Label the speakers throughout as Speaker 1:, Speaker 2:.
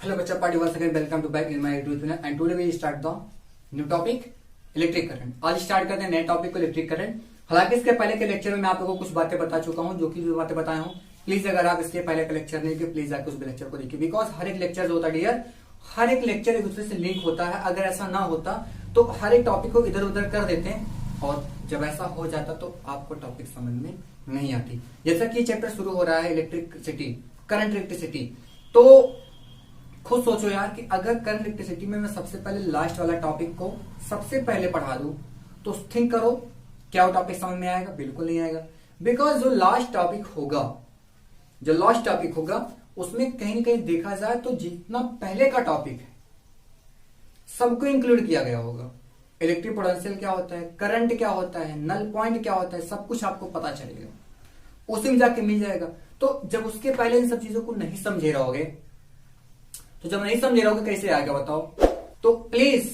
Speaker 1: Hello, Bacha Party. Once again, welcome to back in my YouTube channel. And today we start the new topic, electric current. आज start करते हैं नए topic को, electric current. हालांकि इसके पहले के लेक्चर में मैं आप लोगों को कुछ बातें बता चुका हूं, जो कि जो बातें बताया हूं, प्लीज अगर आप इसके पहले का लेक्चर नहीं किए, प्लीज आकर उस लेक्चर को देखिए। बिकॉज हर एक लेक्चर जो होता है डियर, हर एक लेक्चर एक दूसरे से लिंक होता है। अगर ऐसा ना होता तो हर एक टॉपिक को इधर उधर कर देते हैं, और जब ऐसा हो जाता तो आपको टॉपिक समझ में नहीं आती। जैसा कि चैप्टर शुरू हो रहा है इलेक्ट्रिसिटी, करंट इलेक्ट्रिसिटी, तो खुद सोचो यार कि अगर करंट इलेक्ट्रिसिटी में मैं सबसे पहले लास्ट वाला टॉपिक को सबसे पहले पढ़ा दूं, तो थिंक करो क्या वो टॉपिक समझ में आएगा? बिल्कुल नहीं आएगा। बिकॉज जो लास्ट टॉपिक होगा उसमें कहीं ना कहीं देखा जाए तो जितना पहले का टॉपिक है सबको इंक्लूड किया गया होगा। इलेक्ट्रिक पोटेंशियल क्या होता है, करंट क्या होता है, नल पॉइंट क्या होता है, सब कुछ आपको पता चलेगा, उसी में जाके मिल जाएगा। तो जब उसके पहले इन सब चीजों को नहीं समझे रहोगे, तो जब नहीं समझे रहोगे कैसे आएगा बताओ? तो प्लीज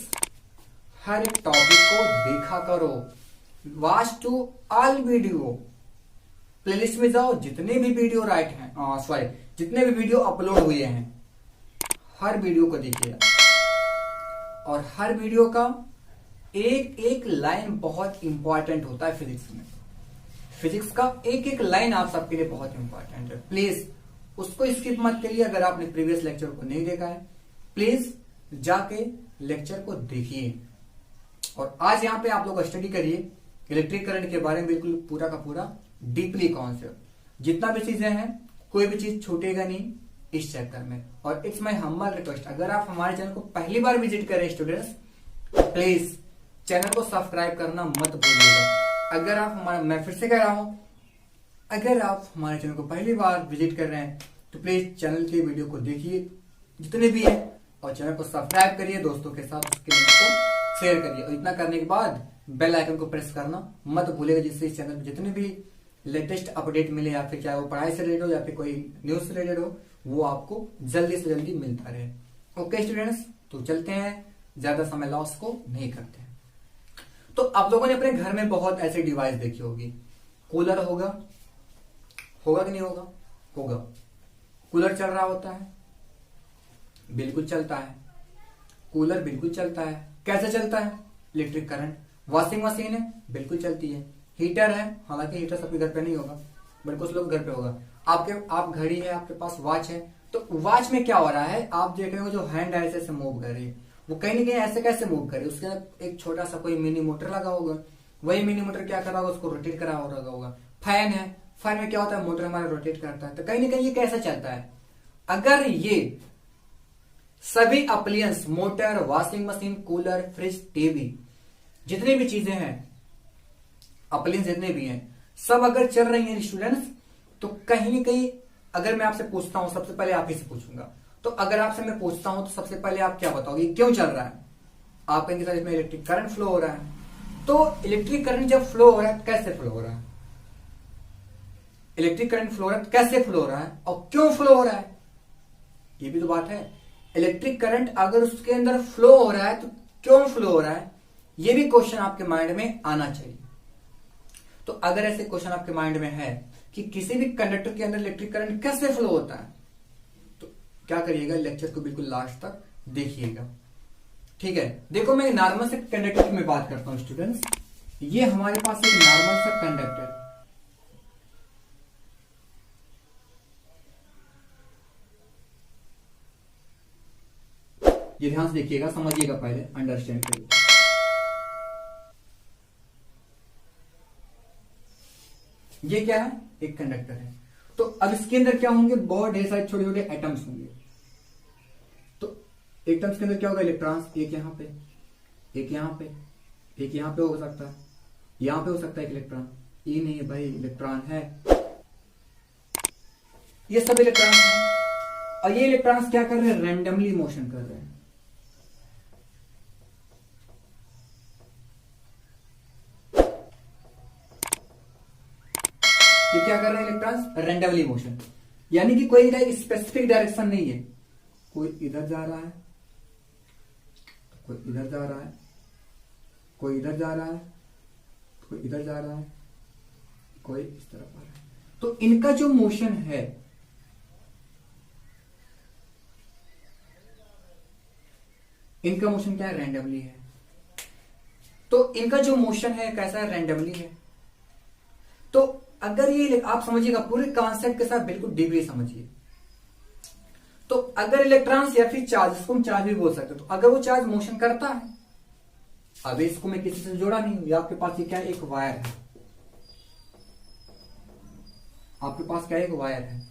Speaker 1: हर एक टॉपिक को देखा करो, watch to all video, playlist में जाओ, जितने भी वीडियो जितने भी वीडियो अपलोड हुए हैं हर वीडियो को देखिए, और हर वीडियो का एक एक लाइन बहुत इंपॉर्टेंट होता है। फिजिक्स का एक एक लाइन आप सबके लिए बहुत इंपॉर्टेंट है। प्लीज उसको स्किप मत करिए। अगर आपने प्रीवियस लेक्चर को नहीं देखा है, प्लीज जाके लेक्चर को देखिए, और आज यहाँ पे आप लोग स्टडी करिए इलेक्ट्रिक करंट के बारे में, बिल्कुल पूरा का पूरा डीपली कॉन्सेप्ट। जितना भी चीजें हैं, कोई भी चीज छूटेगा नहीं इस चैप्टर में। और इट्स माई हम्बल रिक्वेस्ट, अगर आप हमारे चैनल को पहली बार विजिट करें स्टूडेंट्स, प्लीज चैनल को सब्सक्राइब करना मत भूलिएगा। अगर आप हमारा, मैं फिर से कह रहा हूं, अगर आप हमारे चैनल को पहली बार विजिट कर रहे हैं तो प्लीज चैनल के वीडियो को देखिए जितने भी हैं, और चैनल को सब्सक्राइब करिए, दोस्तों के साथ उसके लिंक को शेयर करिए, और इतना करने के बाद बेल आइकन को प्रेस करना मत भूलिएगा, जिससे इस चैनल पर जितने भी लेटेस्ट अपडेट मिले, या फिर चाहे वो पढ़ाई से रिलेटेड हो या फिर कोई न्यूज से रिलेटेड हो, वो आपको जल्दी से जल्दी मिलता रहे। ओके स्टूडेंट्स, तो चलते हैं, ज्यादा समय लॉस को नहीं करते हैं। तो आप लोगों ने अपने घर में बहुत ऐसे डिवाइस देखी होगी। कूलर होगा कि नहीं होगा? होगा। कूलर चल रहा होता है, बिल्कुल चलता है। कूलर बिल्कुल चलता है। कैसे चलता है? Electric current. वॉशिंग मशीन है, बिल्कुल चलती है। हीटर है, हालांकि हीटर सबके घर पे नहीं होगा, बट कुछ लोग घर पे होगा। आप घड़ी है, आपके पास वॉच है, तो वॉच में क्या हो रहा है? आप देख रहे हो जो हैंड ऐसे मूव कर रही है, वो कहीं ना कहीं ऐसे कैसे मूव करे? उसके अंदर एक छोटा सा कोई मिनी मोटर लगा होगा, वही मिनी मोटर क्या कर रहा होगा? उसको रोटेट करा होगा। फैन है, फैन में क्या होता है? मोटर हमारा रोटेट करता है। तो कहीं ना कहीं ये कैसा चलता है? अगर ये सभी appliance, motor, washing machine, cooler, fridge, TV, जितनी भी चीजें हैं, अप्लायंस जितने भी हैं, सब अगर चल रही हैं स्टूडेंट्स, तो कहीं ना कहीं अगर मैं आपसे पूछता हूं, सबसे पहले आप ही से पूछूंगा, तो अगर आपसे मैं पूछता हूं तो सबसे पहले आप क्या बताओगे क्यों चल रहा है? आप कहेंगे सर इसमें इलेक्ट्रिक करंट फ्लो हो रहा है। तो इलेक्ट्रिक करंट जब फ्लो हो रहा है, कैसे फ्लो हो रहा है? इलेक्ट्रिक करंट फ्लो हो रहा है, कैसे फ्लो हो रहा है और क्यों फ्लो हो रहा है? ये भी तो बात है। इलेक्ट्रिक करंट अगर उसके अंदर फ्लो हो रहा है तो क्यों फ्लो हो रहा है? ये भी क्वेश्चन आपके माइंड में आना चाहिए। तो अगर ऐसे क्वेश्चन आपके माइंड में है कि किसी भी कंडक्टर के अंदर इलेक्ट्रिक करंट कैसे फ्लो होता है, तो क्या करिएगा, लेक्चर को बिल्कुल लास्ट तक देखिएगा। ठीक है, देखो मैं नॉर्मल से कंडक्टर में बात करता हूं स्टूडेंट्स। ये हमारे पास एक नॉर्मल सा कंडक्टर, ये ध्यान से देखिएगा, समझिएगा, पहले अंडरस्टैंड करिए। ये क्या है? एक कंडक्टर है। तो अब इसके अंदर क्या होंगे? बहुत ढेर सारे छोटे छोटे एटम्स होंगे। तो एटम्स के अंदर क्या होगा? इलेक्ट्रॉन्स, एक यहां पे, एक यहां पे, एक यहां पे हो सकता है, यहां पे हो सकता है एक इलेक्ट्रॉन। ये नहीं है भाई, इलेक्ट्रॉन है, ये सब इलेक्ट्रॉन्स हैं। और ये इलेक्ट्रॉन्स क्या कर रहे हैं? रैंडमली मोशन कर रहे हैं। ये क्या कर रहे हैं इलेक्ट्रॉन्स? रैंडमली मोशन, यानी कि कोई स्पेसिफिक डायरेक्शन नहीं है। कोई इधर जा रहा है, कोई इधर जा रहा है, कोई इधर जा रहा है, कोई इधर जा रहा है, कोई इस तरफ आ रहा है। तो इनका जो मोशन है इनका मोशन क्या है, रैंडमली है। तो इनका जो मोशन है कैसा है, रैंडमली है। तो अगर ये आप समझिएगा पूरे कॉन्सेप्ट के साथ बिल्कुल डीपली समझिए। तो अगर इलेक्ट्रॉन्स या फिर चार्ज, इसको हम चार्ज भी बोल सकते हैं, तो अगर वो चार्ज मोशन करता है, अब इसको मैं किसी से जोड़ा नहीं हूं, या आपके पास ये क्या है, एक वायर है, आपके पास क्या है, एक वायर है।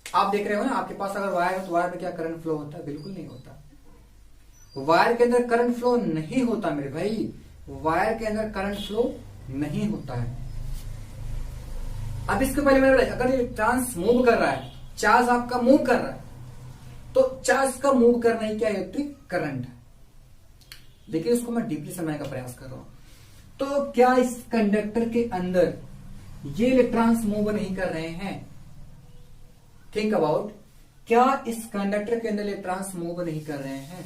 Speaker 1: आप देख रहे हो ना, आपके पास अगर वायर है तो वायर में क्या करंट फ्लो होता है, बिल्कुल नहीं होता। वायर के अंदर करंट फ्लो नहीं होता मेरे भाई, वायर के अंदर करंट फ्लो नहीं होता है। अब इसके पहले मैंने अगर इलेक्ट्रॉन्स मूव कर रहा है, चार्ज आपका मूव कर रहा है, तो चार्ज का मूव करना ही क्या, इलेक्ट्रिक करंट है। देखिए इसको मैं डीपली समझने का प्रयास कर रहा हूं। तो क्या इस कंडक्टर के अंदर ये इलेक्ट्रॉन्स मूव नहीं कर रहे हैं? थिंक अबाउट, क्या इस कंडक्टर के अंदर इलेक्ट्रॉन्स मूव नहीं कर रहे हैं?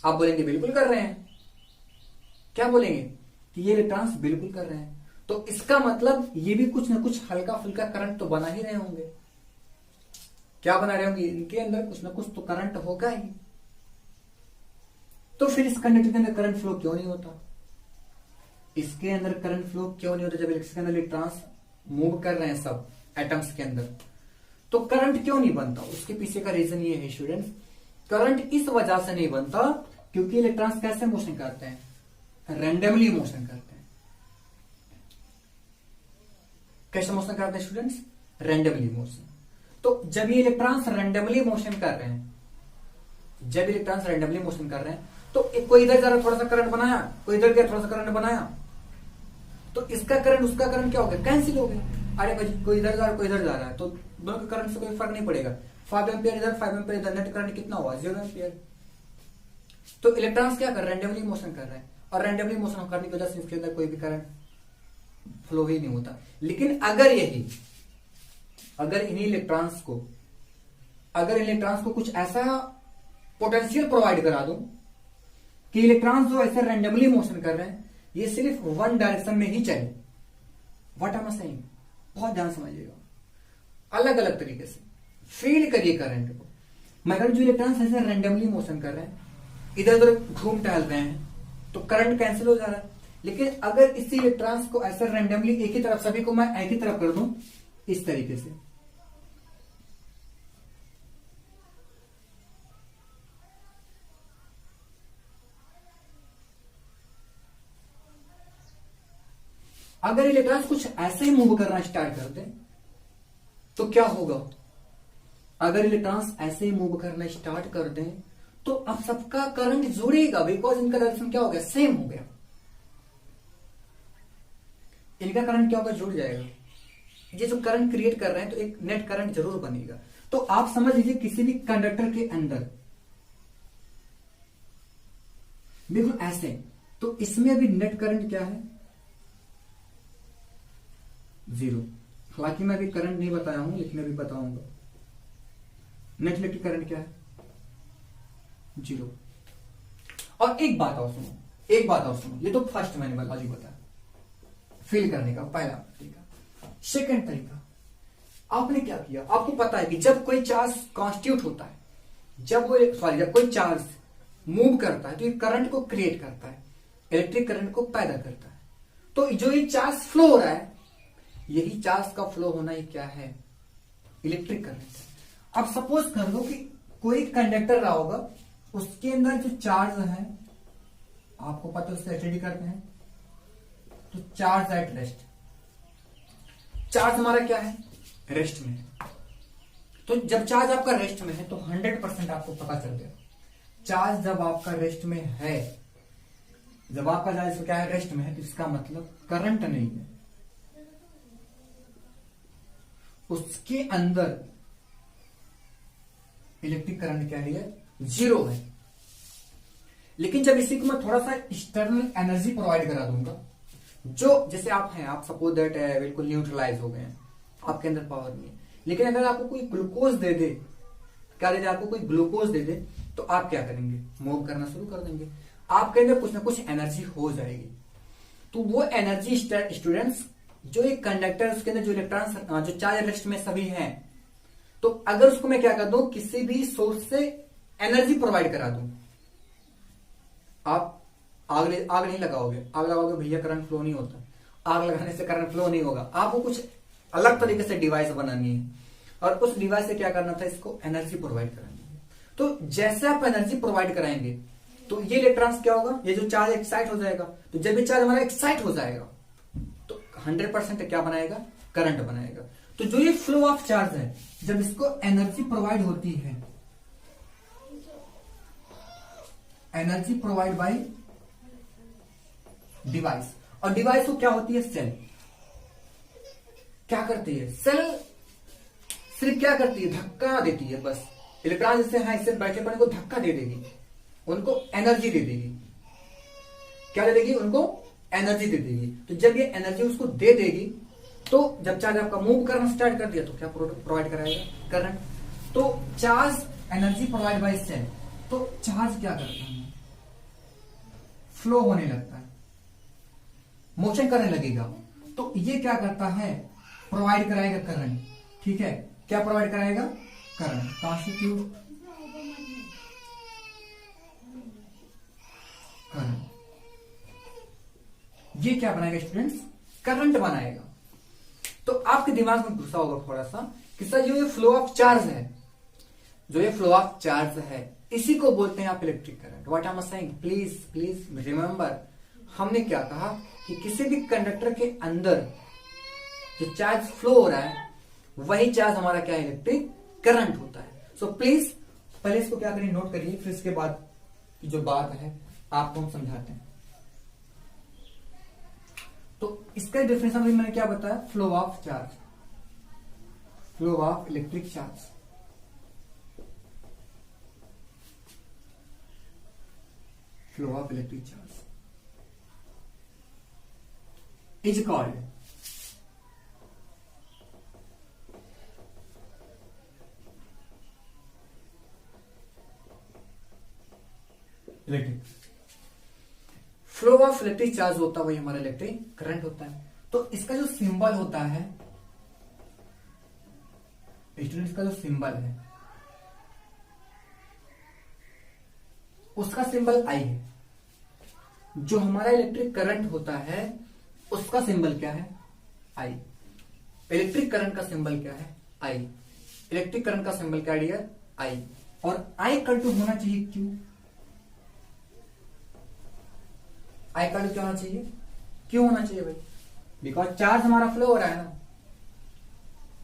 Speaker 1: आप बोलेंगे बिल्कुल कर रहे हैं। क्या बोलेंगे कि ये इलेक्ट्रॉन्स बिल्कुल कर रहे हैं, तो इसका मतलब ये भी कुछ ना कुछ हल्का फुल्का करंट तो बना ही रहे होंगे। क्या बना रहे होंगे, इनके अंदर कुछ ना कुछ तो करंट होगा ही। तो फिर इस कंडक्टर के अंदर करंट फ्लो क्यों नहीं होता? इसके अंदर करंट फ्लो क्यों नहीं होता जब इसके अंदर इलेक्ट्रॉन्स मूव कर रहे हैं सब एटम्स के अंदर? तो करंट क्यों नहीं बनता? उसके पीछे का रीजन ये है स्टूडेंट्स, करंट इस वजह से नहीं बनता क्योंकि इलेक्ट्रॉन्स कैसे मोशन करते हैं, रैंडमली मोशन करते हैं। कैसे मोशन करते हैं स्टूडेंट्स, रैंडमली मोशन। तो जब ये इलेक्ट्रॉन्स रैंडमली मोशन कर रहे हैं, जब इलेक्ट्रॉन्स रैंडमली मोशन कर रहे हैं, तो कोई इधर जा रहा थोड़ा सा करंट बनाया, कोई इधर गया थोड़ा सा करंट बनाया, तो इसका करंट उसका करंट क्या हो गया, कैंसिल हो गया। अरे भाई कोई इधर जा रहा है, कोई इधर जा रहा है, तो दोनों के करंट से कोई फर्क नहीं पड़ेगा। 5 एम्पियर इधर, 5 एम्पियर इधर, नेट करंट कितना हुआ, 0 एम्पियर। तो इलेक्ट्रॉन्स क्या कर रहे हैं, रैंडमली मोशन कर रहे हैं, और रैंडमली मोशन करने की वजह से इसके अंदर कोई भी करंट फ्लो ही नहीं होता। लेकिन अगर इन्हीं इलेक्ट्रॉन्स को कुछ ऐसा पोटेंशियल प्रोवाइड करा दूं कि इलेक्ट्रॉन्स जो ऐसे रैंडमली मोशन कर रहे हैं ये सिर्फ वन डायरेक्शन में ही चले, व्हाट एम आई सेइंग, बहुत ध्यान समझिएगा, अलग अलग तरीके से फील करिए करंट को। मगर जो इलेक्ट्रॉन्स ऐसे रैंडमली मोशन कर रहे हैं, इधर उधर घूम टहल रहे हैं, तो करंट कैंसिल हो जा रहा है। लेकिन अगर इसी इलेक्ट्रॉन्स को ऐसे रैंडमली एक ही तरफ, सभी को मैं एक ही तरफ कर दूं इस तरीके से, अगर इलेक्ट्रॉन्स कुछ ऐसे ही मूव करना स्टार्ट कर दें तो क्या होगा? अगर इलेक्ट्रॉन्स ऐसे ही मूव करना स्टार्ट कर दें तो अब सबका करंट जुड़ेगा, बिकॉज इनका डायरेक्शन क्या हो गया, सेम हो गया। इनका करंट क्या होगा, जुड़ जाएगा। ये जो करंट क्रिएट कर रहे हैं तो एक नेट करंट जरूर बनेगा। तो आप समझ लीजिए किसी भी कंडक्टर के अंदर बिल्कुल ऐसे, तो इसमें अभी नेट करंट क्या है, 0। हालांकि मैं अभी करंट नहीं बताया हूं, लेकिन अभी बताऊंगा। नेट इलेक्ट्रिक करंट क्या है, 0। और एक बात और सुनो, ये तो फर्स्ट मैंने वाली बताया फील करने का पहला तरीका। सेकंड तरीका, आपने क्या किया, आपको पता है कि जब कोई चार्ज कॉन्स्टिट्यूट होता है, जब कोई चार्ज मूव करता है तो ये करंट को क्रिएट करता है, इलेक्ट्रिक करंट को पैदा करता है। तो जो ये चार्ज फ्लो हो रहा है, यही चार्ज का फ्लो होना ही क्या है, इलेक्ट्रिक करंट है। अब सपोज कर लो कि कोई कंडक्टर रहा होगा, उसके अंदर जो चार्ज है, आपको पता है उससे स्टडी करते हैं, तो चार्ज एट रेस्ट, चार्ज हमारा क्या है, रेस्ट में है। तो जब चार्ज आपका रेस्ट में है तो 100% आपको पता चल गया, चार्ज जब आपका रेस्ट में है, जब आपका चार्ज क्या है, रेस्ट में है, तो इसका मतलब करंट नहीं है, उसके अंदर इलेक्ट्रिक करंट क्या है, 0 है। लेकिन जब इसी को मैं थोड़ा सा एक्सटर्नल एनर्जी प्रोवाइड करा दूंगा, जो जैसे आप हैं, आप सपोज दैट है बिल्कुल न्यूट्रलाइज हो गए हैं, आपके अंदर पावर नहीं है, लेकिन अगर आपको कोई ग्लूकोज दे दे, क्या दे दे, आपको कोई ग्लूकोज दे दे, तो आप क्या करेंगे, मूव करना शुरू कर देंगे, आपके अंदर कुछ ना कुछ एनर्जी हो जाएगी। तो वो एनर्जी स्टूडेंट्स, जो एक कंडक्टर उसके अंदर जो इलेक्ट्रॉन जो चार्ज रेस्ट में सभी हैं, तो अगर उसको मैं क्या कर दूं, किसी भी सोर्स से एनर्जी प्रोवाइड करा दूं, आप आग नहीं लगाओगे, आग लगाओगे भैया करंट फ्लो नहीं होता, आग लगाने से करंट फ्लो नहीं होगा। आपको कुछ अलग तरीके से डिवाइस बनानी है और उस डिवाइस से क्या करना था, इसको एनर्जी प्रोवाइड करानी है। तो जैसे आप एनर्जी प्रोवाइड कराएंगे तो ये इलेक्ट्रॉन्स क्या होगा, ये जो चार्ज एक्साइट हो जाएगा, तो जब ये चार्ज हमारा एक्साइट हो जाएगा तो 100% क्या बनाएगा, करंट बनाएगा। तो जो ये फ्लो ऑफ चार्ज है, जब इसको एनर्जी प्रोवाइड होती है, एनर्जी प्रोवाइड बाय डिवाइस, और डिवाइस को क्या होती है, सेल। क्या करती है सेल, सिर्फ क्या करती है, धक्का देती है बस। इलेक्ट्रॉन जैसे हैं इससे बैठे पड़े को धक्का दे देगी, उनको एनर्जी दे देगी। क्या दे देगी, उनको एनर्जी दे देगी। तो जब ये एनर्जी उसको दे देगी तो जब चार्ज आपका मूव करना स्टार्ट कर दिया तो क्या प्रोवाइड कराएगा, करंट। तो charge energy provide by cell, तो चार्ज क्या करता है, फ्लो होने लगता है, मोशन करने लगेगा। तो ये क्या करता है, प्रोवाइड कराएगा करंट। ठीक है, क्या प्रोवाइड कराएगा, करंट। कॉन्स्टिट्यूट करंट, ये क्या बनाएगा स्टूडेंट्स, करंट बनाएगा। तो आपके दिमाग में घुसा होगा थोड़ा सा कि सर जो ये फ्लो ऑफ चार्ज है, जो ये फ्लो ऑफ चार्ज है, इसी को बोलते हैं आप electric current. What I am saying, please please remember, हमने क्या कहा कि किसी भी कंडक्टर के अंदर जो चार्ज फ्लो हो रहा है वही चार्ज हमारा क्या है, इलेक्ट्रिक करंट होता है। सो प्लीज पहले इसको क्या करिए, नोट करिए, फिर इसके बाद की जो बात है आपको हम समझाते हैं। तो इसका डेफिनेशन भी मैंने क्या बताया, flow of charge, flow of electric charge. Flow of electric charge is called electric, flow of electric charge होता है वही हमारा इलेक्ट्रिक करंट होता है। तो इसका जो सिंबल होता है स्टूडेंट्स, का जो सिंबल है उसका सिंबल आई है। जो हमारा इलेक्ट्रिक करंट होता है उसका सिंबल क्या है, आई। इलेक्ट्रिक करंट का सिंबल क्या है, आई। इलेक्ट्रिक करंट का सिंबल क्या डियर, आई। और आई इक्वल टू होना चाहिए क्यू, आई इक्वल टू क्या होना चाहिए, क्यों होना चाहिए भाई, बिकॉज चार्ज हमारा फ्लो हो रहा है ना,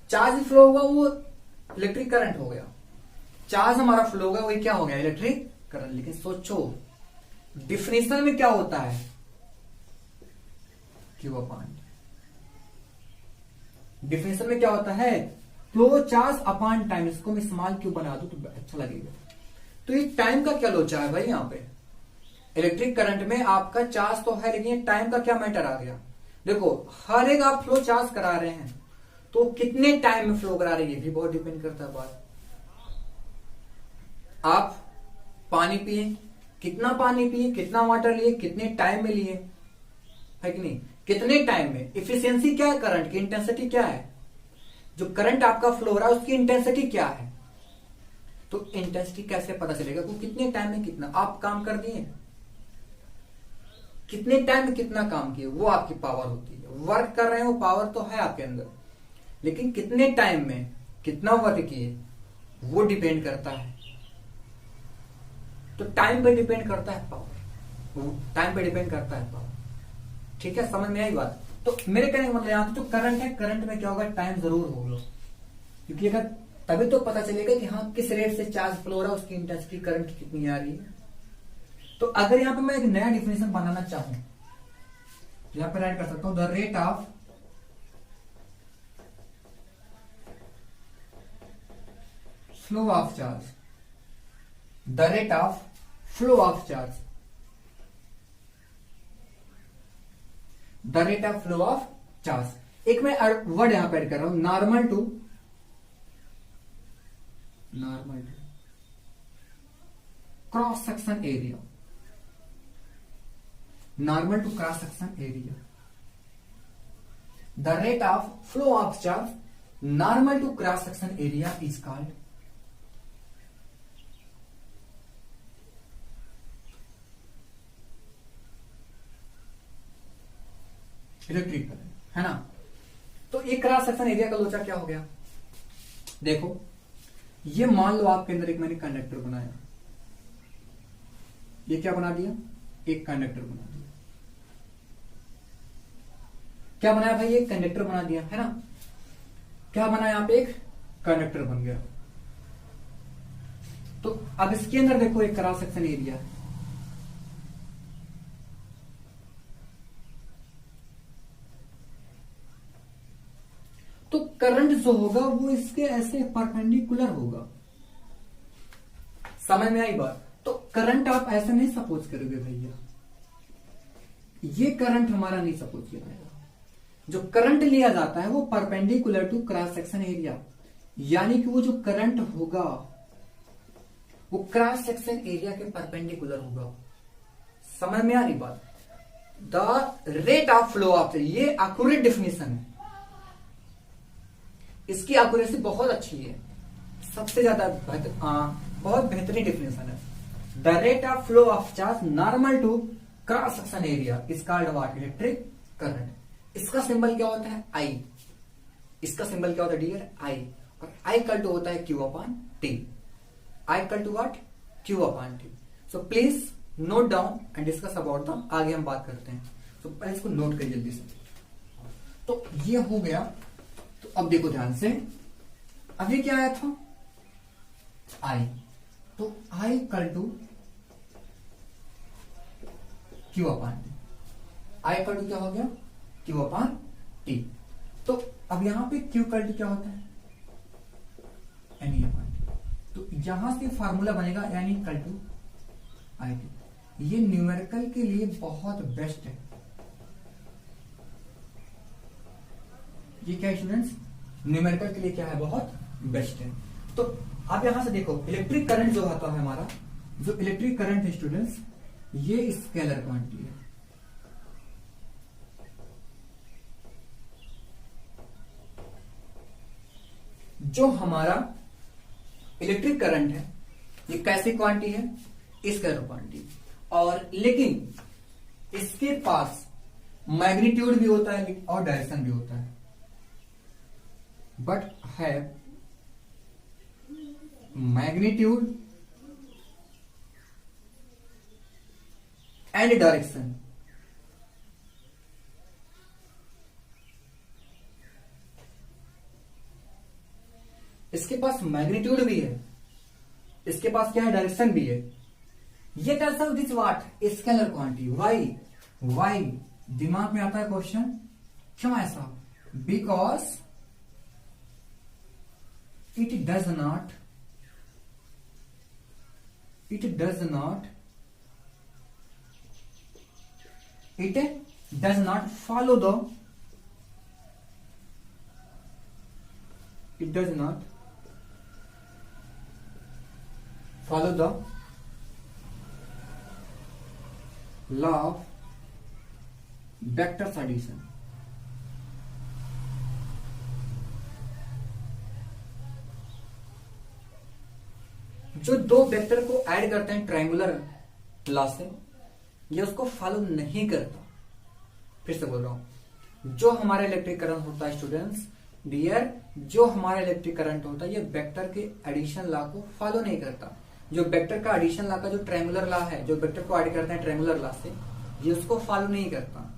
Speaker 1: चार्ज फ्लो होगा वो इलेक्ट्रिक करंट हो गया, चार्ज हमारा फ्लो होगा वही क्या हो गया, इलेक्ट्रिक करंट। लेकिन सोचो डिफिनेशन में क्या होता है, क्यू अपॉन, डिफिनेशन में क्या होता है, फ्लो चार्ज अपॉन टाइम। इसको मैं स्मॉल क्यू बना दूं तो अच्छा लगेगा। तो ये टाइम का क्या लोचा है भाई, यहां पे इलेक्ट्रिक करंट में आपका चार्ज तो है लेकिन टाइम का क्या मैटर आ गया। देखो हर एक आप फ्लो चार्ज करा रहे हैं तो कितने टाइम में फ्लो करा रहे हैं ये भी बहुत डिपेंड करता है बात। आप पानी पिए, कितना पानी पिए, कितना वाटर लिए, कितने टाइम में लिए, है कि नहीं, कितने टाइम में। इफिशियंसी क्या है करंट की, इंटेंसिटी क्या है, जो करंट आपका फ्लो हो रहा है उसकी इंटेंसिटी क्या है। तो इंटेंसिटी कैसे पता चलेगा, वो कितने टाइम में कितना आप काम कर दिए, कितने टाइम में कितना काम किए, वो आपकी पावर होती है। वर्क कर रहे हैं वो पावर तो है आपके अंदर, लेकिन कितने टाइम में कितना वर्क किए वो डिपेंड करता है। तो टाइम पे डिपेंड करता है पावर, टाइम पे डिपेंड करता है पावर। ठीक है, समझ में आई बात। तो मेरे कहने का मतलब यहां पे जो करंट है, करंट में क्या होगा, टाइम जरूर होगा, क्योंकि अगर तभी तो पता चलेगा कि हाँ किस रेट से चार्ज फ्लो हो रहा है, उसकी इंटेंसिटी करंट कितनी आ रही है। तो अगर यहां पे मैं एक नया डिफिनेशन बनाना चाहूं तो यहां पर राइट कर सकता हूं, the rate of flow of charge, the rate of flow of charge, the rate of flow of charge. एक मैं वर्ड यहां पर ऐड कर रहा हूं, normal to cross section area, normal to cross section area, the rate of flow of charge normal to cross section area is called electric current, है ना। तो एक क्रॉस सेक्शन एरिया का लोचा क्या हो गया, देखो ये मान लो आपके अंदर एक मैंने कंडक्टर बनाया, ये क्या बना दिया, एक कंडक्टर बना दिया, क्या बनाया भाई, एक कंडक्टर बना दिया, है ना। क्या बना, यहां पे एक कंडक्टर बन गया। तो अब इसके अंदर देखो एक क्रॉस सेक्शन एरिया है, तो करंट जो होगा वो इसके ऐसे परपेंडिकुलर होगा, समझ में आई बात। तो करंट आप ऐसे नहीं सपोज करोगे भैया, ये करंट हमारा नहीं सपोज किया जाएगा। जो करंट लिया जाता है वो perpendicular to cross section area, यानी कि वो जो करंट होगा वो क्रॉस सेक्शन एरिया के परपेंडिकुलर होगा। समझ में आ रही बात। The rate of flow of, ये एक्यूरेट डेफिनेशन है, इसकी एक्यूरेसी बहुत अच्छी है, सबसे ज्यादा बहुत बेहतरीन डेफिनेशन है। The rate of flow of charge normal to cross section area is called what, electric current. इसका सिंबल क्या होता है, आई। इसका सिंबल क्या होता है डियर, आई। और आई इक्वल टू होता है Q upon T. I equal to what, Q upon T. So please note down and discuss about the, आगे हम बात करते हैं। तो पहले इसको नोट करिए जल्दी से। तो ये हो गया। तो अब देखो ध्यान से, अभी क्या आया था, आई। तो I equal to Q upon T. I equal to क्या हो गया, क्यू अपॉन टी। तो अब यहां पे क्यू इक्वल टू क्या होता है, एन ई अपॉन टी। तो यहां से फार्मूला बनेगा N equal to I T. ये न्यूमेरिकल के लिए बहुत बेस्ट है। ये क्या है स्टूडेंट्स, न्यूमेरिकल के लिए क्या है, बहुत बेस्ट है। तो आप यहां से देखो इलेक्ट्रिक करंट जो होता है हमारा, जो इलेक्ट्रिक करंट है स्टूडेंट्स, ये स्केलर क्वांटिटी है। जो हमारा इलेक्ट्रिक करंट है ये कैसी क्वांटिटी है, स्केलर क्वांटिटी। और लेकिन इसके पास मैग्नीट्यूड भी होता है और डायरेक्शन भी होता है, बट है मैग्नीट्यूड एंड डायरेक्शन। इसके पास मैग्नीट्यूड भी है, इसके पास क्या है, डायरेक्शन भी है। ये कैसा this what, scalar quantity. Why, why दिमाग में आता है क्वेश्चन, क्यों ऐसा, because it does not follow the, it does not follow the law of vectors addition। जो दो वेक्टर को ऐड करते हैं ट्रायंगुलर लॉ से, ये उसको फॉलो नहीं करता। फिर से बोल रहा हूं, जो हमारा इलेक्ट्रिक करंट होता है स्टूडेंट्स डियर, जो हमारा इलेक्ट्रिक करंट होता है ये वेक्टर के एडिशन लॉ को फॉलो नहीं करता। जो वेक्टर का एडिशन लॉ का जो ट्रायंगुलर लॉ है, जो वेक्टर को ऐड करते हैं ट्रायंगुलर लॉ से, ये उसको फॉलो नहीं करता।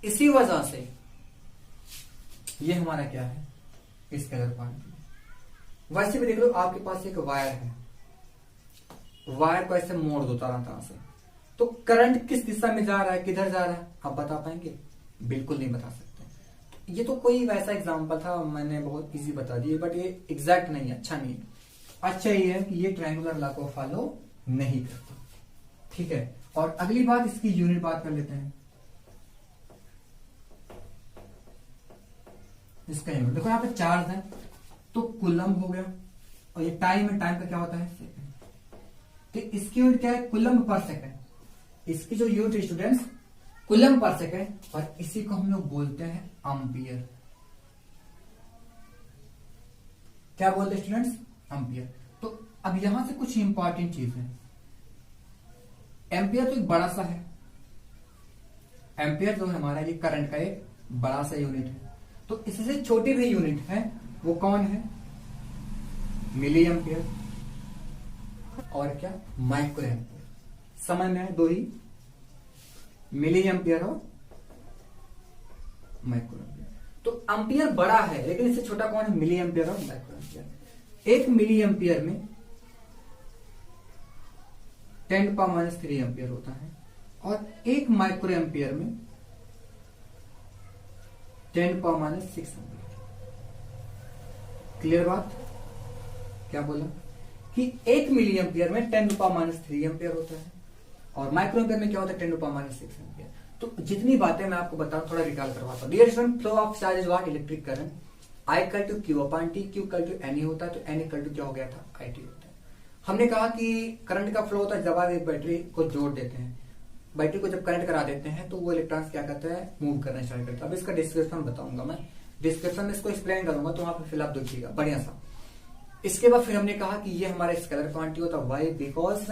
Speaker 1: इसी वजह से ये हमारा क्या है, स्केलर क्वांटिटी। वैसे भी देख लो, आपके पास एक वायर है, वायर को ऐसे मोड़ दो तरह से, तो करंट किस दिशा में जा रहा है, किधर जा रहा है, आप बता पाएंगे, बिल्कुल नहीं बता सकते। ये तो कोई वैसा एग्जांपल था, मैंने बहुत इजी बता दिए, बट ये एग्जैक्ट नहीं है, अच्छा नहीं है। अच्छा ये है कि ये ट्रायंगुलर लॉ को फॉलो नहीं करता, ठीक है। और अगली बात, इसकी यूनिट बात कर लेते हैं। इसका यूनिट देखो, यहाँ पे चार्ज है तो कूलम हो गया, और ये टाइम है, टाइम का क्या होता है, सेकंड। तो इसकी यूनिट क्या है, कूलम पर सेकंड। इसकी जो यूनिट है स्टूडेंट्स, कूलम पर सेकंड, और इसी को हम लोग बोलते हैं एम्पियर। क्या बोलते हैं स्टूडेंट्स, एम्पियर। तो अब यहां से कुछ इंपॉर्टेंट चीज है। एम्पियर तो एक बड़ा सा है, एम्पियर जो है हमारा ये करंट का एक बड़ा सा यूनिट है। तो इससे छोटी भी यूनिट है, वो कौन है? मिली एम्पियर और क्या? Micro ampere. समझ में आए? दो ही, मिली एम्पियर और माइक्रो एम्पियर। तो एम्पियर बड़ा है, लेकिन इससे छोटा कौन है? मिली एम्पियर और माइक्रो एम्पियर। एक मिली एम्पियर में 10⁻³ एम्पियर होता है और एक माइक्रो एम्पियर में 10⁻6 एम्पियर। क्लियर बात? क्या बोला कि एक मिली एम्पियर में 10⁻³ एम्पियर होता है और माइक्रो एम्पियर में क्या होता है? 10⁻6 एम्पियर। तो जितनी बातें मैं आपको बताऊं, थोड़ा रिकॉल करवाता हूं। Dear student, flow of charge is what? Electric current. I equal to Q upon T, Q equal to NE होता है, तो N इक्वल टू क्या हो गया था? IT होता है। हमने कहा कि करंट का फ्लो होता है जब आप एक बैटरी को जोड़ देते हैं। बैटरी को जब करंट करा देते हैं तो वो इलेक्ट्रॉन्स क्या करते हैं? मूव करना स्टार्ट करता है। अब इसका डिस्क्रिप्शन बताऊंगा मैं, डिस्क्रिप्शन में इसको एक्सप्लेन करूंगा, तो वहां पर फिर आप देखिएगा बढ़िया सा। इसके बाद फिर हमने कहा कि ये हमारा स्केलर क्वांटिटी होता है। Why? Because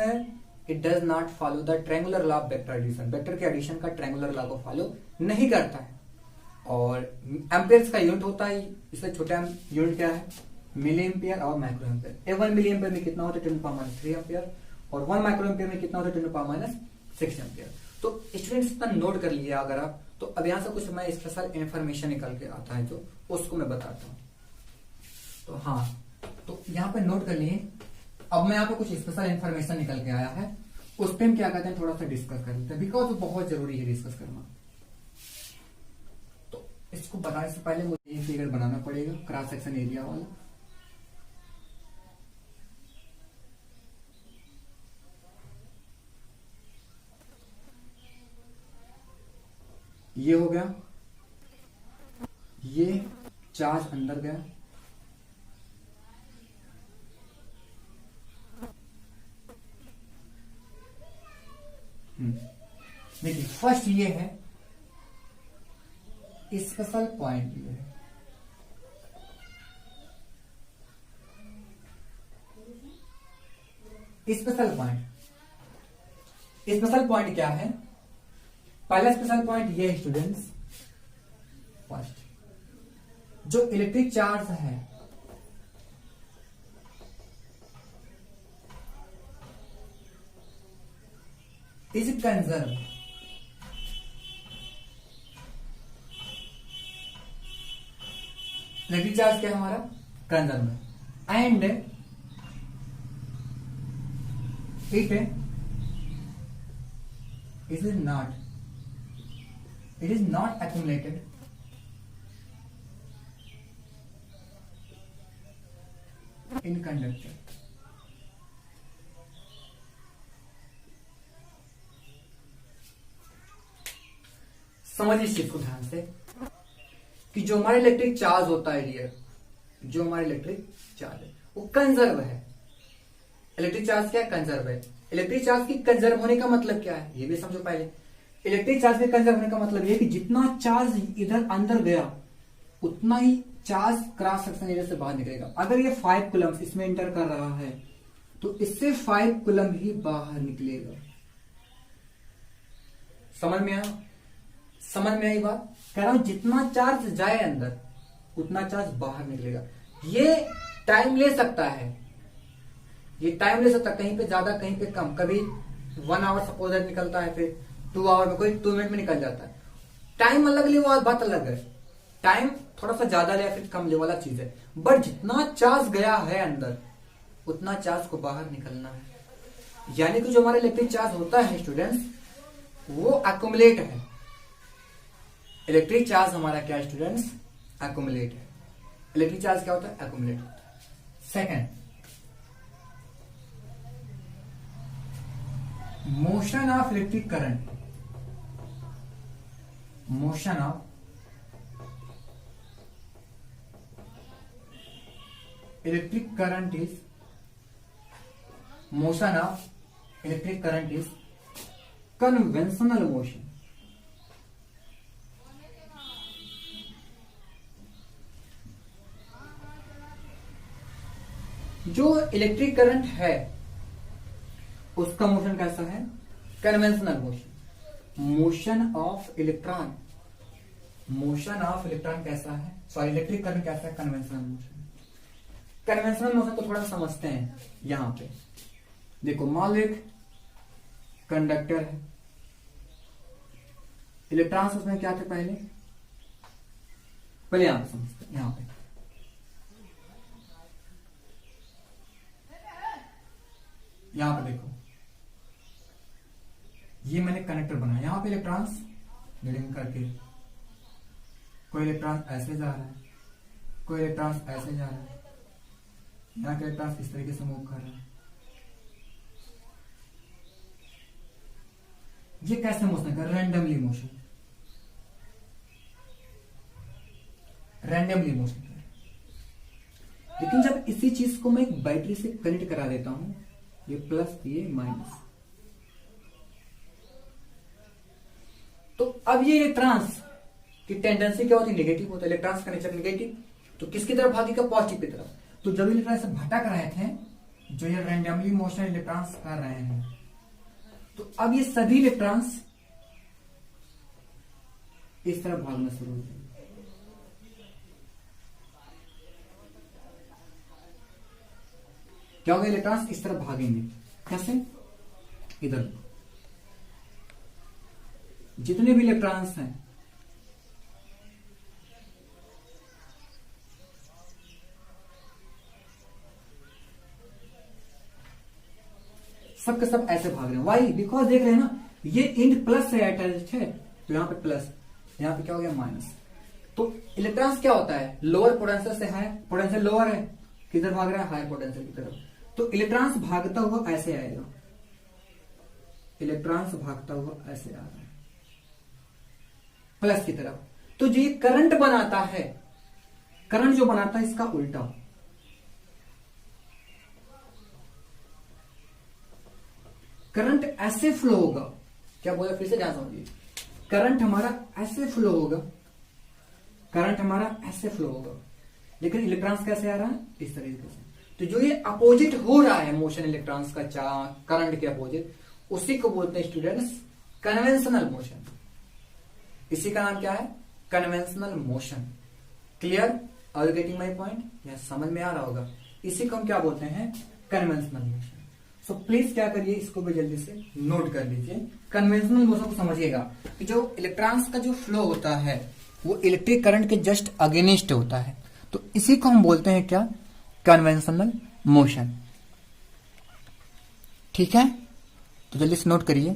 Speaker 1: it does not follow the triangular law of vector addition. Vector के एडिशन का ट्रायंगुलर लॉ को फॉलो नहीं करता है। और एम्पियर्स का यूनिट होता है, इससे छोटा यूनिट क्या है? मिली एम्पियर और माइक्रो एम्पियर। 1 मिली एम्पियर में कितना होता है? 10⁻³ एम्पियर। और 1 माइक्रो एम्पियर में कितना होता है? 10⁻6 एम्पियर। तो स्टूडेंट्स इतना नोट कर लिया अगर आप, तो अब यहां से कुछ मैं स्पेशल इंफॉर्मेशन निकल के आता है जो उसको मैं बताता हूं। तो हाँ, तो यहाँ पे नोट कर लिए। अब मैं यहाँ पे कुछ स्पेशल इंफॉर्मेशन निकल के आया है, उस पर हम क्या कहते हैं थोड़ा सा डिस्कस कर लेते हैं, बिकॉज वो बहुत जरूरी है डिस्कस करना। तो इसको बनाने से पहले मुझे ये फिगर बनाना पड़ेगा, क्रॉस सेक्शन एरिया वाला। ये हो गया, ये चार्ज अंदर गया, देखिए फर्स्ट ये है स्पेशल पॉइंट, ये है स्पेशल पॉइंट। स्पेशल पॉइंट क्या है? पहला स्पेशल पॉइंट ये स्टूडेंट्स, फर्स्ट जो इलेक्ट्रिक चार्ज है इज कंजर्व। इलेक्ट्रिक चार्ज क्या है हमारा? कंजर्व है। And it is not accumulated in conductor। समझिए इस चीज को ध्यान से कि जो हमारा इलेक्ट्रिक चार्ज होता है डियर, जो हमारा इलेक्ट्रिक चार्ज है वो कंजर्व है। इलेक्ट्रिक चार्ज क्या है? कंजर्व है। इलेक्ट्रिक चार्ज की कंजर्व होने का मतलब क्या है ये भी समझो पहले। इलेक्ट्रिक चार्ज के कंजर्व होने का मतलब ये कि जितना चार्ज इधर अंदर गया उतना ही चार्ज क्रॉस सेक्शन एरिया से बाहर निकलेगा। अगर ये 5 कूलम्ब इसमें इंटर कर रहा है तो इससे 5 कूलम्ब ही बाहर निकलेगा। समझ में आया? समझ में आई बात? कह रहा हूं जितना चार्ज जाए अंदर उतना चार्ज बाहर निकलेगा। ये टाइम ले सकता है, ये टाइम ले सकता है, कहीं पे ज्यादा कहीं पे कम। कभी 1 आवर सपोज निकलता है, फिर 2 आवर में, कोई 2 मिनट में निकल जाता है। टाइम अलग ले, वो बात अलग है। टाइम थोड़ा सा ज्यादा ले या फिर कम ले वाला चीज है, बट जितना चार्ज गया है अंदर उतना चार्ज को बाहर निकलना है। यानी कि जो हमारा इलेक्ट्रिक चार्ज होता है स्टूडेंट्स वो एक्युमुलेट है। इलेक्ट्रिक चार्ज हमारा क्या स्टूडेंट्स? एक्युमुलेट है। इलेक्ट्रिक चार्ज क्या होता है? एक्युमुलेट होता है। Second, motion of electric current. Motion of electric current is motion of electric current is conventional motion. जो इलेक्ट्रिक करंट है उसका मोशन कैसा है? Conventional motion. Motion of electron motion of electron कैसा है, सॉरी इलेक्ट्रिक करंट कैसा है, conventional motion. Conventional motion को थोड़ा समझते हैं। यहां पे देखो, मान लो एक कंडक्टर है, इलेक्ट्रॉन्स उसमें क्या थे पहले यहां पे समझते हैं। यहां पे देखो, ये मैंने कनेक्टर बनाया, यहां पे इलेक्ट्रॉन्स रीडिंग करके, कोई इलेक्ट्रॉन ऐसे जा रहा है, कोई इलेक्ट्रॉन ऐसे जा रहा है, यहां के इलेक्ट्रॉन इस तरीके से मूव कर रहा है। ये कैसे मोशन कर, रैंडमली मोशन, रैंडमली मोशन कर। लेकिन जब इसी चीज को मैं एक बैटरी से कनेक्ट करा देता हूं, ये प्लस ये माइनस, तो अब ये इलेक्ट्रॉन्स की टेंडेंसी क्या होती है, नेगेटिव होता है। इलेक्ट्रॉन्स का नेचर नेगेटिव, तो किसकी तरफ भागेगा, पॉजिटिव की तरफ। तो जब इलेक्ट्रॉन से भटक रहे थे, जो ये रैंडमली मोशन इलेक्ट्रॉन्स कर रहे हैं, तो अब ये सभी इलेक्ट्रॉन्स इस तरफ भागना शुरू हो जाएंगे। क्या होगा, इलेक्ट्रॉन्स इस तरफ भागेंगे। कैसे, इधर जितने भी इलेक्ट्रॉन्स हैं सब के सब ऐसे भाग रहे हैं। वाई, बिकॉज देख रहे हैं ना, ये इंड प्लस से अटैच है, तो यहां पे प्लस, यहां पे क्या हो गया माइनस। तो इलेक्ट्रॉन्स क्या होता है, लोअर पोटेंशियल से हाई पोटेंशियल, लोअर है किधर भाग रहा है, हाई पोटेंशियल की तरफ। तो इलेक्ट्रॉन्स भागता हुआ ऐसे आएगा, इलेक्ट्रॉन्स भागता हुआ ऐसे आ रहा है प्लस की तरफ। तो जो ये करंट बनाता है, करंट जो बनाता है इसका उल्टा, करंट ऐसे फ्लो होगा। क्या बोला, फिर से ध्यान समझिए, करंट हमारा ऐसे फ्लो होगा, करंट हमारा ऐसे फ्लो होगा, लेकिन इलेक्ट्रॉन्स कैसे आ रहा है, इस तरीके से। तो जो ये अपोजिट हो रहा है मोशन इलेक्ट्रॉन्स का, करंट के अपोजिट, उसी को बोलते हैं स्टूडेंट्स कन्वेंशनल मोशन। इसी का नाम क्या है, conventional motion. Clear, are you getting my point, यह समझ में आ रहा होगा। इसी को हम क्या बोलते हैं, कन्वेंशनल मोशन। सो प्लीज क्या करिए, इसको भी जल्दी से नोट कर लीजिए। कन्वेंशनल मोशन को समझिएगा कि जो इलेक्ट्रॉन्स का जो फ्लो होता है वो इलेक्ट्रिक करंट के जस्ट अगेंस्ट होता है, तो इसी को हम बोलते हैं क्या, कन्वेंशनल मोशन। ठीक है, तो जल्दी से नोट करिए।